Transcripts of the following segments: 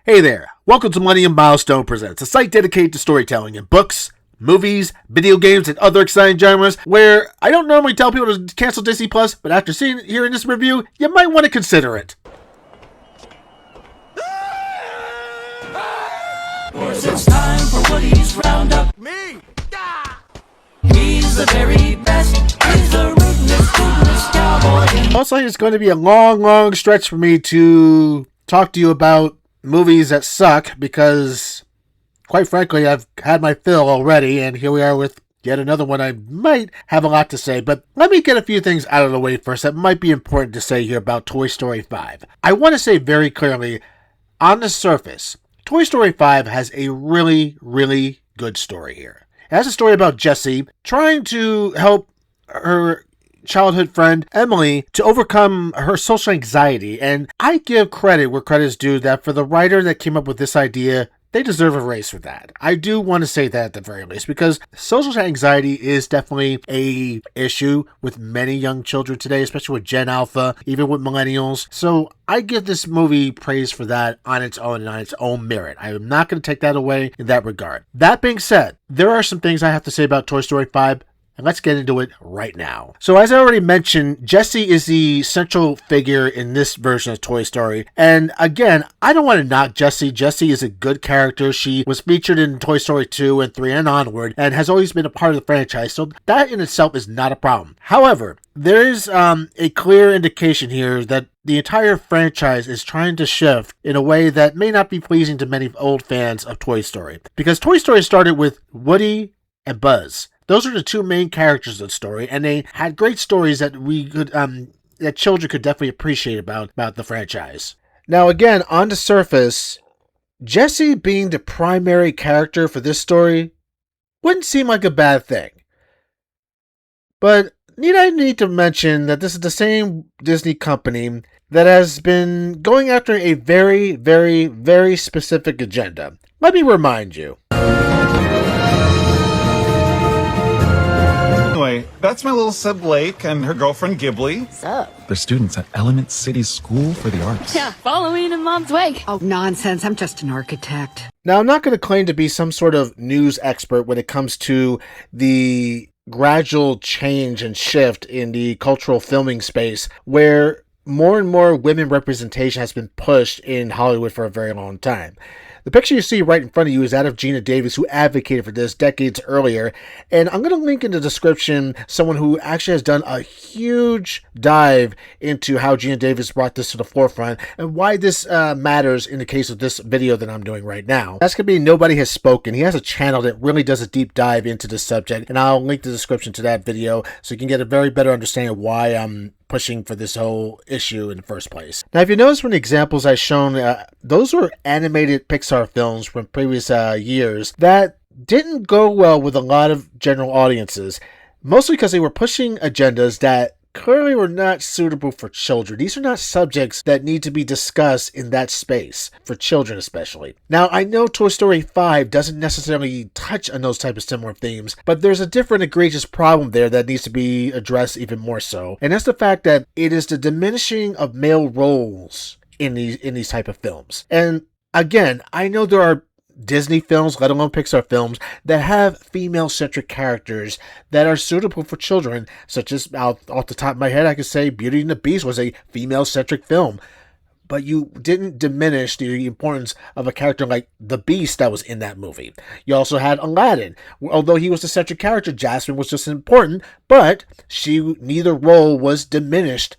Hey there, welcome to Millennium Milestone Presents, a site dedicated to storytelling in books, movies, video games, and other exciting genres, where I don't normally tell people to cancel Disney+, but after hearing this review, you might want to consider it. It's time for Woody's Roundup. Me! He's the very best. He's the rootinest cowboy. Also, it's going to be a long stretch for me to talk to you about movies that suck, because, quite frankly, I've had my fill already, and here we are with yet another one I might have a lot to say, but let me get a few things out of the way first that might be important to say here about Toy Story 5. I want to say very clearly, on the surface, Toy Story 5 has a really good story here. It has a story about Jessie trying to help her childhood friend Emily to overcome her social anxiety, and I give credit where credit's due that for the writer that came up with this idea, they deserve a raise for that. I do want to say that at the very least, because social anxiety is definitely a issue with many young children today, especially with Gen Alpha, even with millennials. So I give this movie praise for that on its own and on its own merit. I am not going to take that away in that regard. That being said, there are some things I have to say about Toy Story 5, and let's get into it right now. So as I already mentioned, Jessie is the central figure in this version of Toy Story. And again, I don't want to knock Jessie. Jessie is a good character. She was featured in Toy Story 2 and 3 and onward, and has always been a part of the franchise. So that in itself is not a problem. However, there is a clear indication here that the entire franchise is trying to shift in a way that may not be pleasing to many old fans of Toy Story. Because Toy Story started with Woody and Buzz. Those are the two main characters of the story, and they had great stories that we could, that children could definitely appreciate about the franchise. Now, again, on the surface, Jessie being the primary character for this story wouldn't seem like a bad thing. But I need to mention that this is the same Disney company that has been going after a very specific agenda. Let me remind you. Anyway, that's my little sib Blake and her girlfriend Ghibli. Sup? They're students at Element City School for the Arts. Yeah, following in Mom's wake. Oh, nonsense. I'm just an architect. Now, I'm not going to claim to be some sort of news expert when it comes to the gradual change and shift in the cultural filming space, where more and more women representation has been pushed in Hollywood for a very long time. The picture you see right in front of you is that of Gina Davis, who advocated for this decades earlier. And I'm going to link in the description someone who actually has done a huge dive into how Gina Davis brought this to the forefront and why this matters in the case of this video that I'm doing right now. That's going to be Nobody Has Spoken. He has a channel that really does a deep dive into this subject, and I'll link the description to that video so you can get a very better understanding of why I'm pushing for this whole issue in the first place. Now, if you notice from the examples I've shown, those were animated Pixar films from previous years that didn't go well with a lot of general audiences, mostly because they were pushing agendas that clearly were not suitable for children. These are not subjects that need to be discussed in that space, for children especially. Now, I know Toy Story 5 doesn't necessarily touch on those type of similar themes, but there's a different egregious problem there that needs to be addressed even more so. And that's the fact that it is the diminishing of male roles in these type of films. And again, I know there are Disney films, let alone Pixar films, that have female-centric characters that are suitable for children, such as, off the top of my head, I could say Beauty and the Beast was a female-centric film. But you didn't diminish the importance of a character like the Beast that was in that movie. You also had Aladdin. Although he was the centric character, Jasmine was just important, but neither role was diminished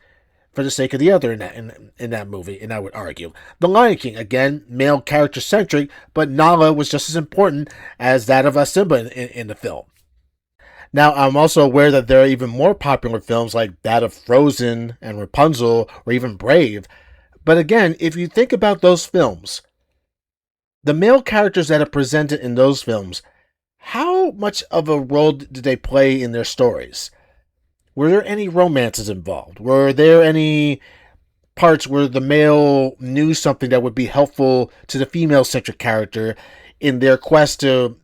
for the sake of the other in that movie, and I would argue. The Lion King, again, male character-centric, but Nala was just as important as that of Simba in the film. Now, I'm also aware that there are even more popular films like that of Frozen and Rapunzel, or even Brave. But again, if you think about those films, the male characters that are presented in those films, how much of a role did they play in their stories? Were there any romances involved? Were there any parts where the male knew something that would be helpful to the female-centric character in their quest to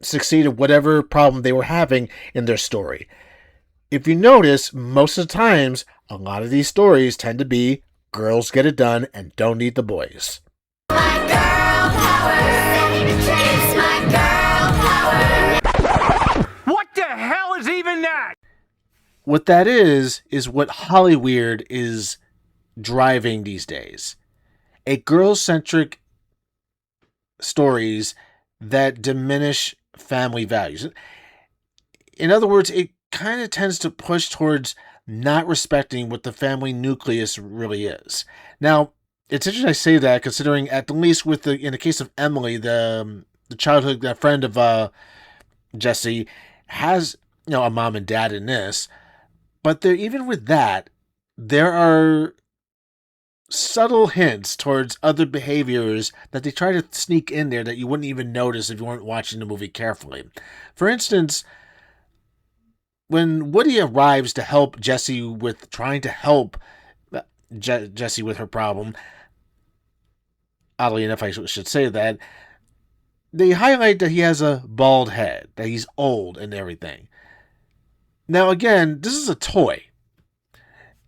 succeed at whatever problem they were having in their story? If you notice, most of the times, a lot of these stories tend to be girls get it done and don't need the boys. My girl. It's my girl power. What the hell is even that? What that is what Hollywood is driving these days. A girl-centric stories that diminish family values. In other words, it kind of tends to push towards not respecting what the family nucleus really is. Now, it's interesting I say that, considering at least in the case of Emily, the childhood friend of Jessie, has a mom and dad in this, but there, even with that, there are subtle hints towards other behaviors that they try to sneak in there that you wouldn't even notice if you weren't watching the movie carefully. For instance, when Woody arrives to help Jessie with trying to help Jessie with her problem, oddly enough, I should say that, they highlight that he has a bald head, that he's old and everything. Now, again, this is a toy.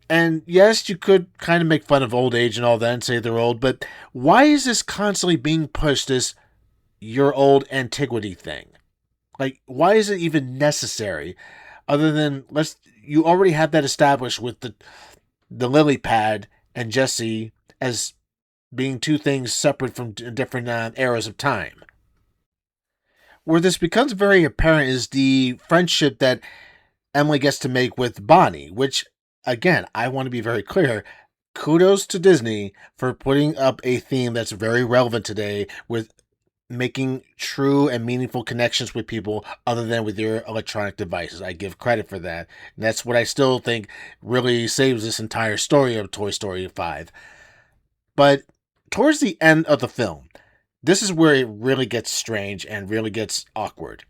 And yes, you could kind of make fun of old age and all that and say they're old, but why is this constantly being pushed, this your old antiquity thing? Like, why is it even necessary? Other than, you already have that established with the lily pad and Jessie as being two things separate from different eras of time. Where this becomes very apparent is the friendship that Emily gets to make with Bonnie, which, again, I want to be very clear. Kudos to Disney for putting up a theme that's very relevant today with making true and meaningful connections with people other than with your electronic devices. I give credit for that. And that's what I still think really saves this entire story of Toy Story 5. But towards the end of the film, this is where it really gets strange and really gets awkward.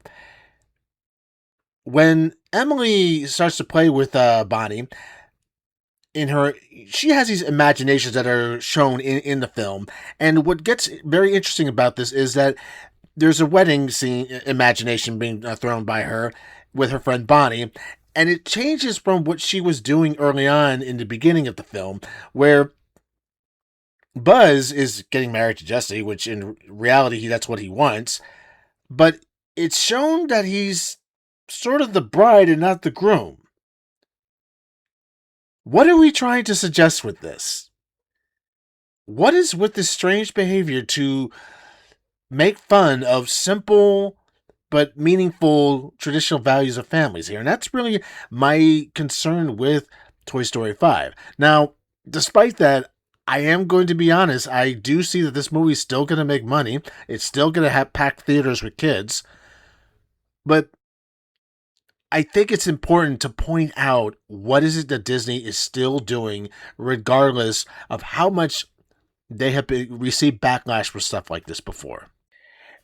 When Emily starts to play with Bonnie, she has these imaginations that are shown in the film. And what gets very interesting about this is that there's a wedding scene imagination being thrown by her with her friend Bonnie. And it changes from what she was doing early on in the beginning of the film, where Buzz is getting married to Jessie, which in reality, that's what he wants. But it's shown that he's sort of the bride and not the groom. What are we trying to suggest with this? What is with this strange behavior to make fun of simple but meaningful traditional values of families here? And that's really my concern with Toy Story 5. Now, despite that, I am going to be honest, I do see that this movie is still going to make money. It's still going to have packed theaters with kids. But I think it's important to point out what is it that Disney is still doing, regardless of how much they have received backlash for stuff like this before.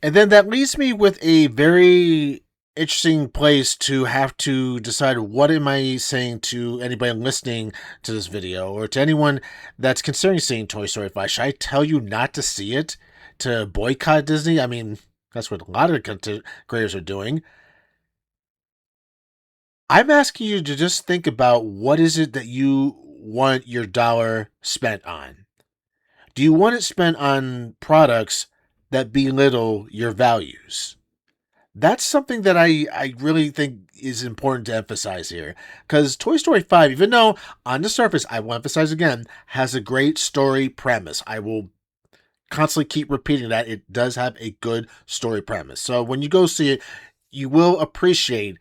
And then that leaves me with a very interesting place to have to decide what am I saying to anybody listening to this video, or to anyone that's considering seeing Toy Story 5. Should I tell you not to see it? To boycott Disney? I mean, that's what a lot of content creators are doing. I'm asking you to just think about what is it that you want your dollar spent on. Do you want it spent on products that belittle your values? That's something that I really think is important to emphasize here. Because Toy Story 5, even though on the surface, I will emphasize again, has a great story premise. I will constantly keep repeating that. It does have a good story premise. So when you go see it, you will appreciate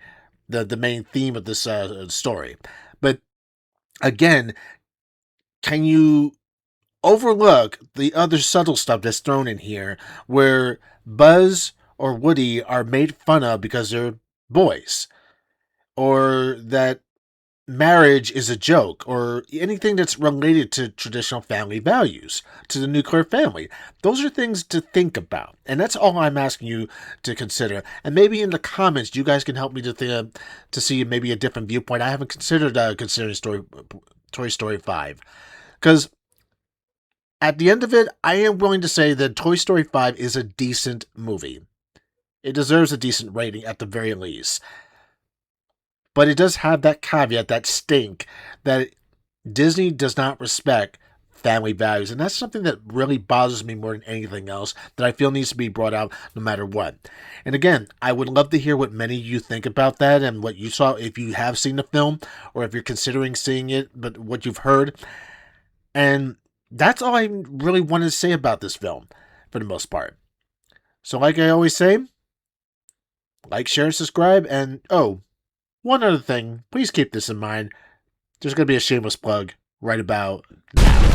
the main theme of this story. But again, can you overlook the other subtle stuff that's thrown in here where Buzz or Woody are made fun of because they're boys, or that marriage is a joke, or anything that's related to traditional family values, to the nuclear family? Those are things to think about, and that's all I'm asking you to consider. And maybe in the comments, you guys can help me to see maybe a different viewpoint. I haven't considered considering Toy Story 5, because at the end of it, I am willing to say that Toy Story 5 is a decent movie. It deserves a decent rating at the very least. But it does have that caveat, that stink, that Disney does not respect family values. And that's something that really bothers me more than anything else, that I feel needs to be brought out no matter what. And again, I would love to hear what many of you think about that and what you saw, if you have seen the film or if you're considering seeing it, but what you've heard. And that's all I really wanted to say about this film for the most part. So like I always say, like, share, subscribe, and oh, one other thing, please keep this in mind. There's going to be a shameless plug right about now.